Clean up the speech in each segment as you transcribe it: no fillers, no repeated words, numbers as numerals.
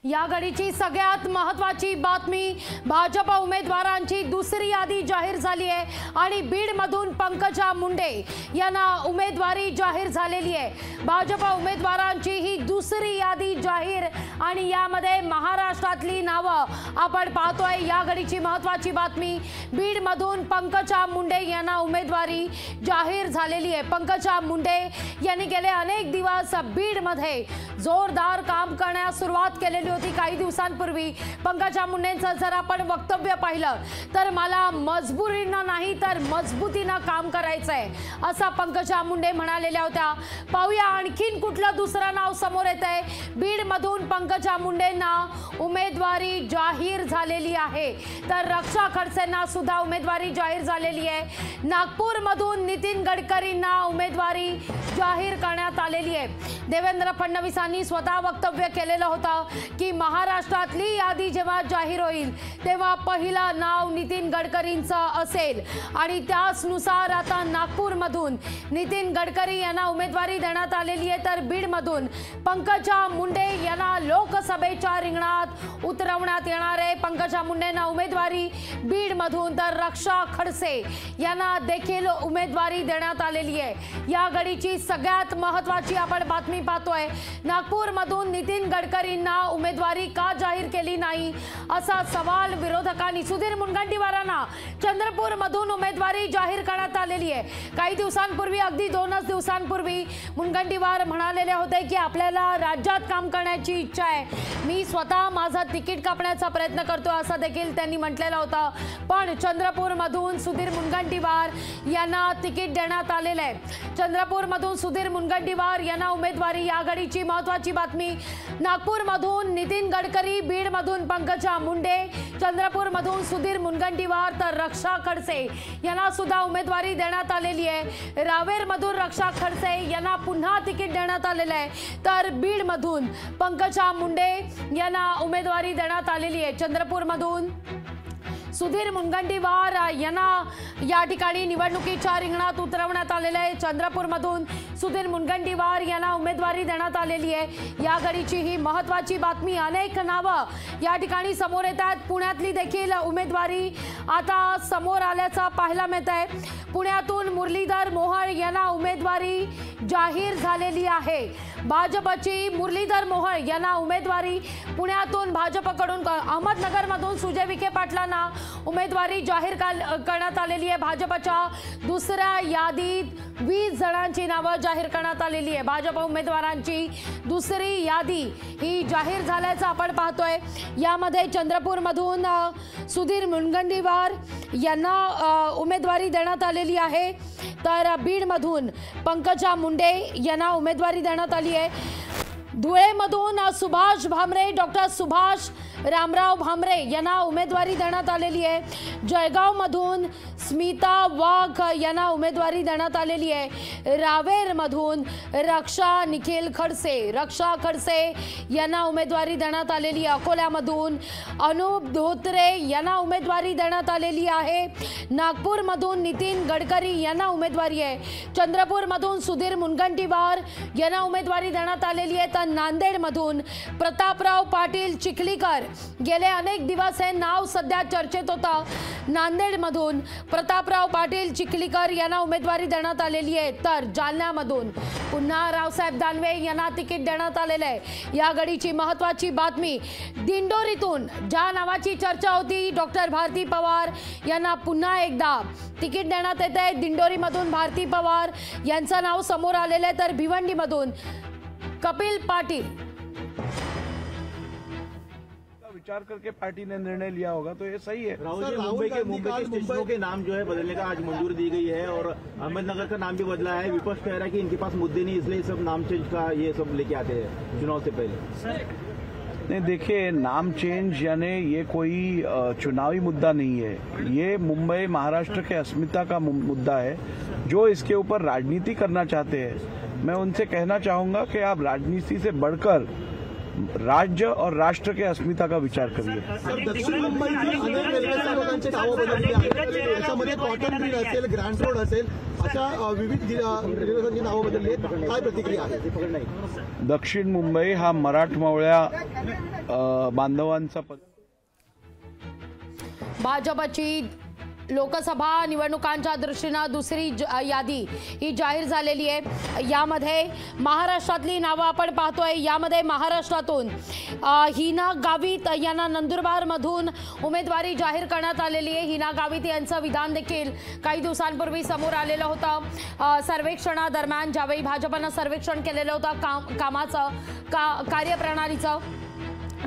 या घडीची सगळ्यात महत्त्वाची बातमी, भाजप उमेदवारांची दुसरी यादी जाहीर झाली आहे आणि बीडमधून पंकजा मुंडे यांना उमेदवारी जाहीर झालेली आहे। भाजप उमेदवारांची ही दुसरी यादी जाहीर आणि यामध्ये महाराष्ट्रातली नावं आपण पाहतोय। या घडीची महत्त्वाची बातमी, बीडमधून पंकजा मुंडे यांना उमेदवारी जाहीर झालेली आहे। पंकजा मुंडे यांनी गेले अनेक दिवस बीडमध्ये जोरदार काम करण्यास सुरुवात केलेली होती। काही दिवसांपूर्वी पंकजा मुंडेंचं जर आपण वक्तव्य पाहिलं तर मला मजबुरीनं नाही तर मजबूतीनं काम करायचंय असं पंकजा मुंडे म्हणालेल्या होत्या। पाहूया आणखीन कुठलं दुसरं नाव समोर येतंय। बीडमधून पंकजा मुंडेंना उमेदवारी जाहीर झालेली आहे, तर रक्षा खडसेंना सुद्धा उमेदवारी जाहीर झालेली आहे। नागपूरमधून नितीन गडकरींना उमेदवारी जाहीर करण्यात आलेली आहे। देवेंद्र फडणवीसांनी स्वतः वक्तव्य केलेलं होतं की महाराष्ट्रातली यादी जेव्हा जाहीर होईल तेव्हा पहिलं नाव नितीन गडकरींचं असेल आणि त्याचनुसार आता नागपूरमधून नितीन गडकरी यांना उमेदवारी देण्यात आलेली आहे, तर बीडमधून पंकजा मुंडे यांना लोकसभेच्या रिंगणात उतरवण्यात येणार आहे। पंकजा मुंडेंना उमेदवारी बीडमधून, तर रक्षा खडसे यांना देखील उमेदवारी देण्यात आलेली आहे। या घडीची सगळ्यात महत्त्वाची आपण बातमी पाहतोय, नागपूरमधून नितीन गडकरींना उमेदवारी का जाहीर केली नाही असा सवाल विरोधकांनी। सुधीर मुनगंटीवारांना चंद्रपूरमधून उमेदवारी जाहीर करण्यात आलेली आहे। काही दिवसांपूर्वी, अगदी 2 दिवसांपूर्वी मुनगंटीवार म्हणालेले होते की आपल्याला राज्यात काम करण्याची इच्छा आहे, मी स्वतः माझं तिकीट कापण्याचा प्रयत्न करतो असं देखील त्यांनी म्हटलेलं होतं। पण चंद्रपूरमधून सुधीर मुनगंटीवार यांना तिकीट देण्यात आलेलं आहे। चंद्रपूरमधून सुधीर मुनगंटीवार यांना उमेदवारी। या घडीची महत्त्वाची बातमी, नागपूरमधून नितीन गडकरी, बीडमधून पंकजा मुंडे, चंद्रपूरमधून सुधीर मुनगंटीवार, तर रक्षा खडसे यांना सुद्धा उमेदवारी देण्यात आलेली आहे। रावेरमधून रक्षा खडसे यांना पुन्हा तिकीट देण्यात आलेलं आहे, तर बीडमधून पंकजा मुंडे यांना उमेदवारी देण्यात आलेली आहे। चंद्रपूरमधून सुधीर मुनगंटीवार यांना या ठिकाणी निवडणुकीच्या रिंगणात उतरवण्यात आलेलं आहे। चंद्रपूरमधून सुधीर मुनगंटीवार यांना उमेदवारी देण्यात आलेली आहे। या घडीची ही महत्त्वाची बातमी, अनेक नावं या ठिकाणी समोर येतात। पुण्यातली देखील उमेदवारी आता समोर आल्याचं पाहायला मिळत आहे। पुण्यातून मुरलीधर मोहोळ यांना उमेदवारी जाहीर झालेली आहे। भाजपची मुरलीधर मोहोळ यांना उमेदवारी पुण्यातून भाजपकडून। अहमदनगरमधून सुजय विखे पाटलांना उमेदवारी जाहीर करण्यात आलेली आहे। भाजपच्या दुसऱ्या यादीत 20 जणांची नावं जाहीर करण्यात आलेली आहे। भाजप उमेदवारांची दुसरी यादी ही जाहीर झाल्याचं आपण पाहतोय। यामध्ये चंद्रपूरमधून सुधीर मुनगंटीवार यांना उमेदवारी देण्यात आलेली आहे, तर बीडमधून पंकजा मुंडे यांना उमेदवारी देण्यात आली आहे। धुळेमधून सुभाष भामरे, डॉक्टर सुभाष रामराव भामरे यांना उमेदवारी देण्यात आलेली आहे। जळगावमधून स्मिता वाघ यांना उमेदवारी देण्यात आलेली आहे। रावेरमधून रक्षा निखिल खडसे, रक्षा खडसे यांना उमेदवारी देण्यात आलेली आहे। अकोल्यामधून अनुप धोत्रे यांना उमेदवारी देण्यात आलेली आहे। नागपूरमधून नितीन गडकरी यांना उमेदवारी आहे। चंद्रपूरमधून सुधीर मुनगंटीवार यांना उमेदवारी देण्यात आलेली आहे, तर नांदेडमधून प्रतापराव पाटील चिखलीकर, गेले अनेक दिवस हे नाव सध्या चर्चेत होतं। नांदेडमधून प्रतापराव पाटील चिखलीकर यांना उमेदवारी देण्यात आलेली आहे, तर जालन्यामधून पुन्हा रावसाहेब दानवे यांना तिकीट देण्यात आलेलं आहे। या घडीची महत्त्वाची बातमी, दिंडोरीतून ज्या नावाची चर्चा होती, डॉक्टर भारती पवार यांना पुन्हा एकदा तिकीट देण्यात येत आहे। दिंडोरीमधून भारती पवार यांचं नाव समोर आलेलं आहे, तर भिवंडीमधून कपिल पाटील। विचार करके पार्टी ने निर्णय लिया होगा तो ये सही है। राहुल जी, मुंबई के स्टेशनों के नाम जो है बदलने का आज मंजूरी दी गई है और अहमदनगर का नाम भी बदला है। विपक्ष कह रहा है कि इनके पास मुद्दे नहीं, इसलिए सब नाम चेंज का ये सब लेके आते हैं चुनाव से पहले। नहीं, देखिए, नाम चेंज यानी ये कोई चुनावी मुद्दा नहीं है, ये मुंबई महाराष्ट्र के अस्मिता का मुद्दा है। जो इसके ऊपर राजनीति करना चाहते हैं, मैं उनसे कहना चाहूंगा कि आप राजनीति से बढ़कर राज्य और राष्ट्र के अस्मिता का विचार करिए। सर, दक्षिण मुंबईतील अनेक रेल्वे स्थानकांची नावं बदलली आहेत। याच्यामध्ये कॉटन ग्रीन असेल, ग्रँड रोड असेल, अशा विविध रेल्वेची नावं बदलली आहेत। काय प्रतिक्रिया आहे? दक्षिण मुंबई हा मराठमोळ्या बांधवांचा भाजपची लोकसभा निवडणुकांच्या दृष्टीनं दुसरी यादी ही जाहीर झालेली आहे। यामध्ये महाराष्ट्रातली नावं आपण पाहतोय। यामध्ये महाराष्ट्रातून हिना गावित यांना नंदुरबारमधून उमेदवारी जाहीर करण्यात आलेली आहे। हिना गावित यांचं विधान देखील काही दिवसांपूर्वी समोर आलेलं होतं। सर्वेक्षणादरम्यान ज्यावेळी भाजपनं सर्वेक्षण केलेलं होतं कामाचं कार्यप्रणालीचं,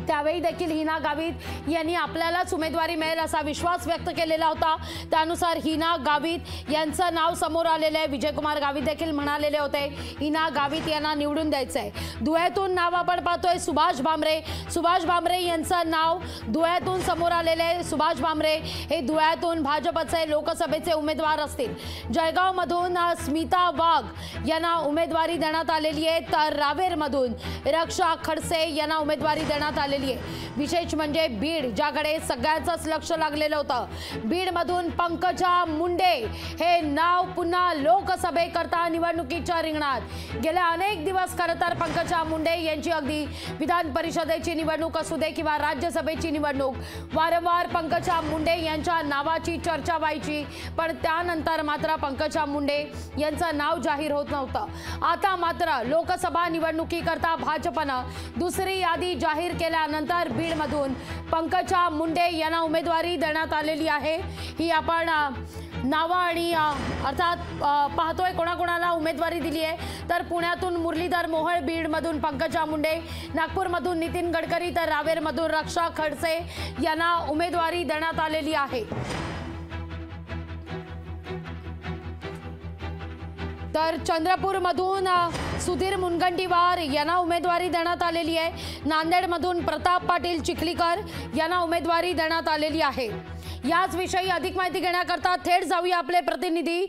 त्यावेळी देखील हिना गावित यांनी आपल्यालाच उमेदवारी मिळेल असा विश्वास व्यक्त केलेला होता। त्यानुसार हिना गावित यांचं नाव समोर आलेलं आहे। विजयकुमार गावित देखील म्हणालेले होते हिना गावित यांना निवडून द्यायचंय। धुळ्यातून नाव आपण पाहतोय सुभाष भामरे यांचं नाव धुळ्यातून समोर आलेलं आहे। सुभाष भामरे हे धुळ्यातून भाजपचे लोकसभेचे उमेदवार असतील। जळगावमधून स्मिता वाघ यांना उमेदवारी देण्यात आलेली आहे, तर रावेरमधून रक्षा खडसे यांना उमेदवारी देण्यात आलेली आहे। विशेष म्हणजे बीड, ज्याकडे सगळ्यांचंच लक्ष लागलेलं होतं, बीडमधून पंकजा मुंडे हे नाव पुन्हा लोकसभेकरता निवडणुकीच्या रिंगणात। गेल्या अनेक दिवस खरं तर पंकजा मुंडे यांची अगदी विधान परिषदेची निवडणूक असू दे किंवा राज्यसभेची निवडणूक, वारंवार पंकजा मुंडे यांच्या नावाची चर्चा व्हायची, पण त्यानंतर मात्र पंकजा मुंडे यांचं नाव जाहीर होत नव्हतं। आता मात्र लोकसभा निवडणुकीकरता भाजपनं दुसरी यादी जाहीर केल्यानंतर बीडमधून पंकजा मुंडे यांना उमेदवारी देण्यात आलेली आहे। ही आपण नावं आणि अर्थात पाहतोय कोणाकोणाला उमेदवारी दिली आहे, तर पुण्यातून मुरलीधर मोहोळ, बीडमधून पंकजा मुंडे, नागपूरमधून नितीन गडकरी, तर रावेरमधून रक्षा खडसे यांना उमेदवारी देण्यात आलेली आहे। तर चंद्रपूरमधून सुधीर मुनगंटीवार यांना उमेदवारी देण्यात आलेली आहे। नांदेडमधून प्रताप पाटील चिखलीकर यांना उमेदवारी देण्यात आलेली आहे। याच विषयी अधिक माहिती घेण्याकरता थेट जाऊया आपले प्रतिनिधी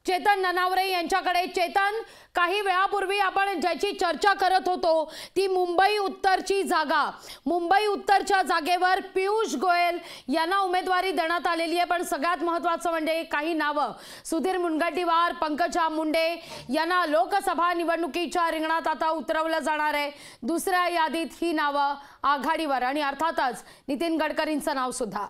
चेतन ननावरे यांच्याकडे। चेतन, काही वेळापूर्वी आपण ज्याची चर्चा करत होतो ती मुंबई उत्तरची जागा, मुंबई उत्तरच्या जागेवर पियुष गोयल यांना उमेदवारी देण्यात आलेली आहे, पण सगळ्यात महत्त्वाचं म्हणजे काही नावं सुधीर मुनगंटीवार, पंकजा मुंडे यांना लोकसभा निवडणुकीच्या रिंगणात आता उतरवलं जाणार आहे। दुसऱ्या यादीत ही नावं आघाडीवर आणि अर्थातच नितीन गडकरींचं नाव सुद्धा।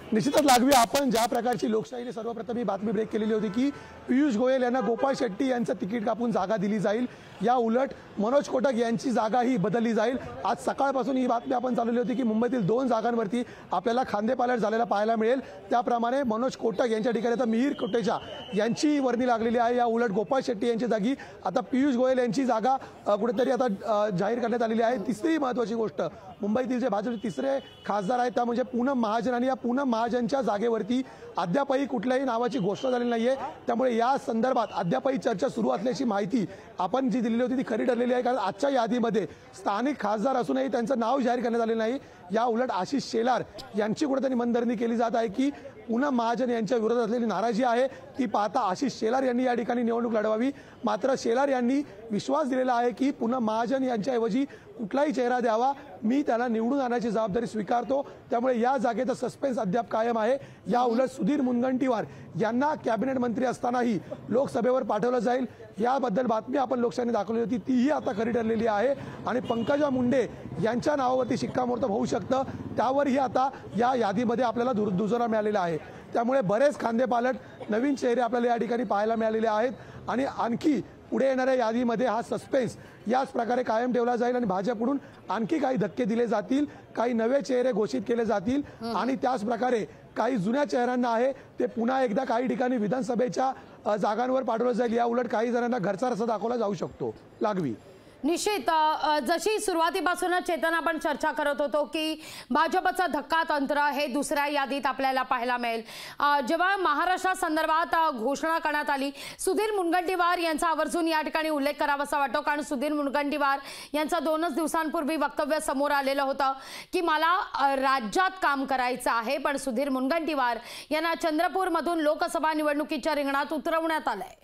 निश्चितच लागवी, आपण ज्या प्रकारची लोकशाहीने सर्वप्रथम ही बातमी ब्रेक केलेली होती की पियुष गोयल यांना गोपाळ शेट्टी यांचं तिकीट कापून जागा दिली जाईल, या उलट मनोज कोटक यांची जागा ही बदलली जाईल। आज सकाळपासून ही बातमी आपण चालवली होती की मुंबईतील 2 जागांवरती आपल्याला खांदेपालट झालेला पाहायला मिळेल। त्याप्रमाणे मनोज कोटक यांच्या ठिकाणी आता मिहीर कोटेचा यांची वर्णी लागलेली आहे, या उलट गोपाळ शेट्टी यांची जागी आता पियुष गोयल यांची जागा कुठेतरी आता जाहीर करण्यात आलेली आहे। तिसरी महत्त्वाची गोष्ट, मुंबईतील जे भाजपचे तिसरे खासदार आहेत त्या म्हणजे पूनम महाजन, आणि या पूनम महाजनच्या जागेवरती अद्यापही कुठल्याही नावाची घोषणा झालेली नाहीये, त्यामुळे या संदर्भात अद्यापही चर्चा सुरू असल्याची माहिती आपण जी दिलेली होती ती खरी ठरलेली आहे। कारण आजच्या यादीमध्ये स्थानिक खासदार असूनही त्यांचं नाव जाहीर करण्यात आलेलं नाही। या उलट आशिष शेलार यांची कुठेतरी मनधरणी केली जात आहे की पूनम महाजन यांच्या विरोधात असलेली नाराजी आहे ती पाहता आशिष शेलार यांनी या ठिकाणी निवडणूक लढवावी, मात्र शेलार यांनी विश्वास दिलेला आहे की पूनम महाजन यांच्याऐवजी कुठलाही चेहरा द्यावा, मी त्याला निवडून आणण्याची जबाबदारी स्वीकारतो। त्यामुळे या जागेचा सस्पेन्स अद्याप कायम आहे। या उलट सुधीर मुनगंटीवार यांना कॅबिनेट मंत्री असतानाही लोकसभेवर पाठवलं जाईल, याबद्दल बातमी आपण लोकशाहीने दाखवली होती, तीही आता खरी ठरलेली आहे। आणि पंकजा मुंडे यांच्या नावावरती शिक्कामोर्तब होऊ शकतं, त्यावरही आता या यादीमध्ये आपल्याला दुजोरा मिळालेला आहे। त्यामुळे बरेच खांदेपालट नवीन चेहरे आपल्याला या ठिकाणी पाहायला मिळालेले आहेत आणि आणखी पुढे येणाऱ्या यादीमध्ये हा सस्पेन्स याच प्रकारे कायम ठेवला जाईल आणि भाजपकडून आणखी काही धक्के दिले जातील, काही नवे चेहरे घोषित केले जातील आणि त्याच प्रकारे काही जुन्या चेहऱ्यांना आहे ते पुन्हा एकदा काही ठिकाणी विधानसभेच्या जागांवर पाठवलं जाईल। या उलट काही जणांना घरचा रस्ता दाखवला जाऊ शकतो। लागवी, निश्चित जशी सुरुवातीपासूनच चेतन आपण चर्चा करत होतो की भाजपचा धक्का तंत्र हे दुसऱ्या यादीत आपल्याला पाहायला मिळेल। जेव्हा महाराष्ट्रासंदर्भात घोषणा करण्यात आली, सुधीर मुनगंटीवार यांचा आवर्जून या ठिकाणी उल्लेख करावासा वाटतो, कारण सुधीर मुनगंटीवार यांचं 2च दिवसांपूर्वी वक्तव्य समोर आलेलं होतं की मला राज्यात काम करायचं आहे, पण सुधीर मुनगंटीवार यांना चंद्रपूरमधून लोकसभा निवडणुकीच्या रिंगणात उतरवण्यात आलंय।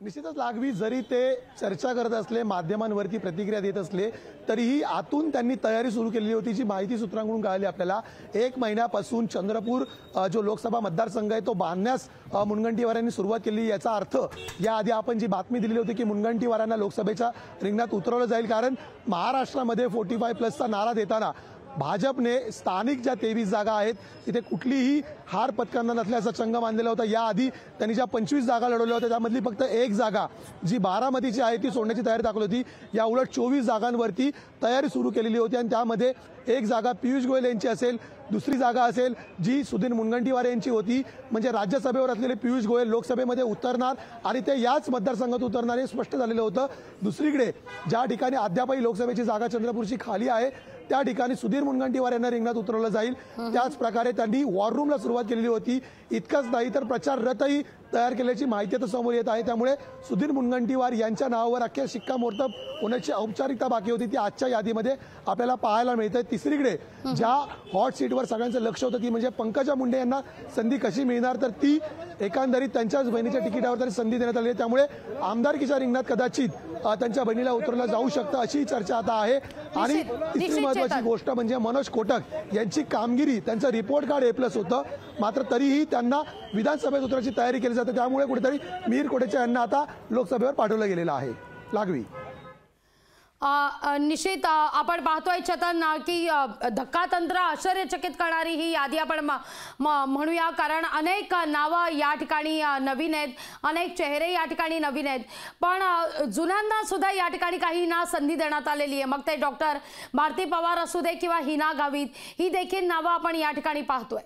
निश्चितच लागवी, जरी ते चर्चा करत असले, माध्यमांवरती प्रतिक्रिया देत असले, तरीही आतून त्यांनी तयारी सुरू केलेली होती, जी माहिती सूत्रांकडून कळाली आपल्याला. 1 महिन्यापासून चंद्रपूर जो लोकसभा मतदारसंघ आहे तो बांधण्यास मुनगंटीवारांनी सुरुवात केली. याचा अर्थ याआधी आपण जी बातमी दिलेली होती की मुनगंटीवारांना लोकसभेच्या रिंगणात उतरवलं जाईल, कारण महाराष्ट्रामध्ये 45+चा नारा देताना भाजपने स्थानिक ज्या 23 जागा आहेत तिथे कुठलीही हार पत्करणार नसल्याचा चंग मानलेला होता. याआधी त्यांनी ज्या 25 जागा लढवल्या होत्या त्यामधली फक्त 1 जागा जी बारामतीची आहे ती सोडण्याची तयारी दाखवली होती. या उलट 24 जागांवरती तयारी सुरू केलेली होती आणि त्यामध्ये 1 जागा पियुष गोयल यांची असेल, दुसरी जागा असेल जी सुधीर मुनगंटीवार यांची होती. म्हणजे राज्यसभेवर असलेले पियुष गोयल लोकसभेमध्ये उतरणार आणि ते याच मतदारसंघात उतरणार हे स्पष्ट झालेलं होतं. दुसरीकडे ज्या ठिकाणी अद्यापही लोकसभेची जागा चंद्रपूरची खाली आहे त्या ठिकाणी सुधीर मुनगंटीवार यांना रिंगणात उतरवलं जाईल. त्याच प्रकारे त्यांनी वॉर रूमला सुरुवात केलेली होती. इतकंच नाही तर प्रचार रथही तयार केल्याची माहिती आता समोर येत आहे. त्यामुळे सुधीर मुनगंटीवार यांच्या नावावर अख्ख्या शिक्कामोर्तब होण्याची औपचारिकता बाकी होती ती आजच्या यादीमध्ये आपल्याला पाहायला मिळते. तिसरीकडे ज्या हॉट सीटवर सगळ्यांचं लक्ष होतं ती म्हणजे पंकजा मुंडे यांना संधी कशी मिळणार, तर ती एकंदरीत त्यांच्याच बहिणीच्या तिकिटावर तरी संधी देण्यात आली आहे. त्यामुळे आमदारकीच्या रिंगणात कदाचित त्यांच्या बहिणीला उतरवलं जाऊ शकतं अशी चर्चा आता आहे. आणि तिसरी महत्वाची गोष्ट म्हणजे मनोज कोटक यांची कामगिरी, त्यांचं रिपोर्ट कार्ड A+ होतं, मात्र तरीही त्यांना विधानसभेत उतरायची तयारी केली जाते. त्यामुळे कुठेतरी मिहीर कोटेचा यांना आता लोकसभेवर पाठवलं गेलेलं आहे. लागवी निश्चित आपण पाहतोय चेतन की धक्कातंत्र आश्चर्यचकित करणारी ही यादी आपण म्हणूया, कारण अनेक नावं या ठिकाणी नवीन आहेत, अनेक चेहरे या ठिकाणी नवीन आहेत, पण जुन्यांना सुद्धा या ठिकाणी काहींना संधी देण्यात आलेली आहे. मग ते डॉक्टर भारती पवार असू दे किंवा हिना गावित, ही देखील नावं आपण या ठिकाणी पाहतोय.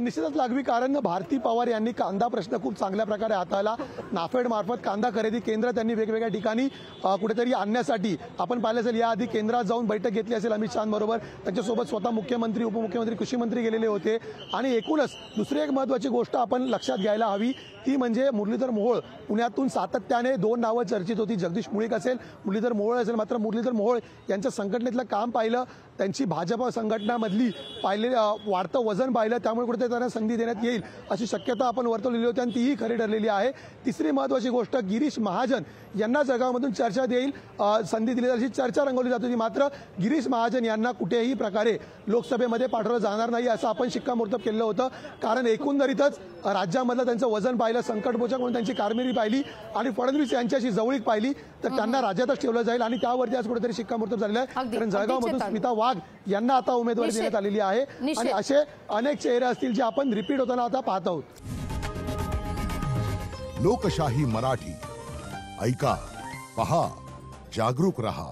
निश्चितच लागवी, कारण भारती पवार यांनी कांदा प्रश्न खूप चांगल्या प्रकारे हाताळला. नाफेड मार्फत कांदा खरेदी केंद्र त्यांनी वेगवेगळ्या ठिकाणी कुठेतरी आणण्यासाठी आपण पाहिलं असेल, याआधी केंद्रात जाऊन बैठक घेतली असेल अमित शहांबरोबर, त्यांच्यासोबत स्वतः मुख्यमंत्री, उपमुख्यमंत्री, कृषी मंत्री गेलेले होते. आणि एकूणच दुसरी एक महत्त्वाची गोष्ट आपण लक्षात घ्यायला हवी ती म्हणजे मुरलीधर मोहोळ. पुण्यातून सातत्याने 2 नावं चर्चित होती, जगदीश मुळीक असेल, मुरलीधर मोहोळ असेल. मात्र मुरलीधर मोहोळ यांच्या संघटनेतलं काम पाहिलं, त्यांची भाजप संघटनामधली वाढतं वजन पाहिलं, त्यामुळे कुठे त्यांना संधी देण्यात येईल अशी शक्यता आपण वर्तवलेली होती आणि तीही खरी ठरलेली आहे. तिसरी महत्त्वाची गोष्ट, गिरीश महाजन यांना जळगावमधून चर्चा देईल संधी दिली अशी चर्चा रंगवली जात होती. मात्र गिरीश महाजन यांना कुठेही प्रकारे लोकसभेमध्ये पाठवलं जाणार नाही असं आपण शिक्कामोर्तब केलं होतं. कारण एकंदरीतच राज्यामधलं त्यांचं वजन पाहिलं, संकटमोचक म्हणून त्यांची कामगिरी पाहिली आणि फडणवीस यांच्याशी जवळीक पाहिली तर त्यांना राज्यातच ठेवलं जाईल आणि त्यावरती आज कुठेतरी शिक्कामोर्तब झालेलं आहे. कारण जळगावमधून स्मिता वाघ यांना आता उमेदवारी देण्यात आलेली आहे आणि असे अनेक चेहरे असतील जे आपण रिपीट होताना आता पाहत आहोत. लोकशाही मराठी ऐका, पहा, जागरूक रहा.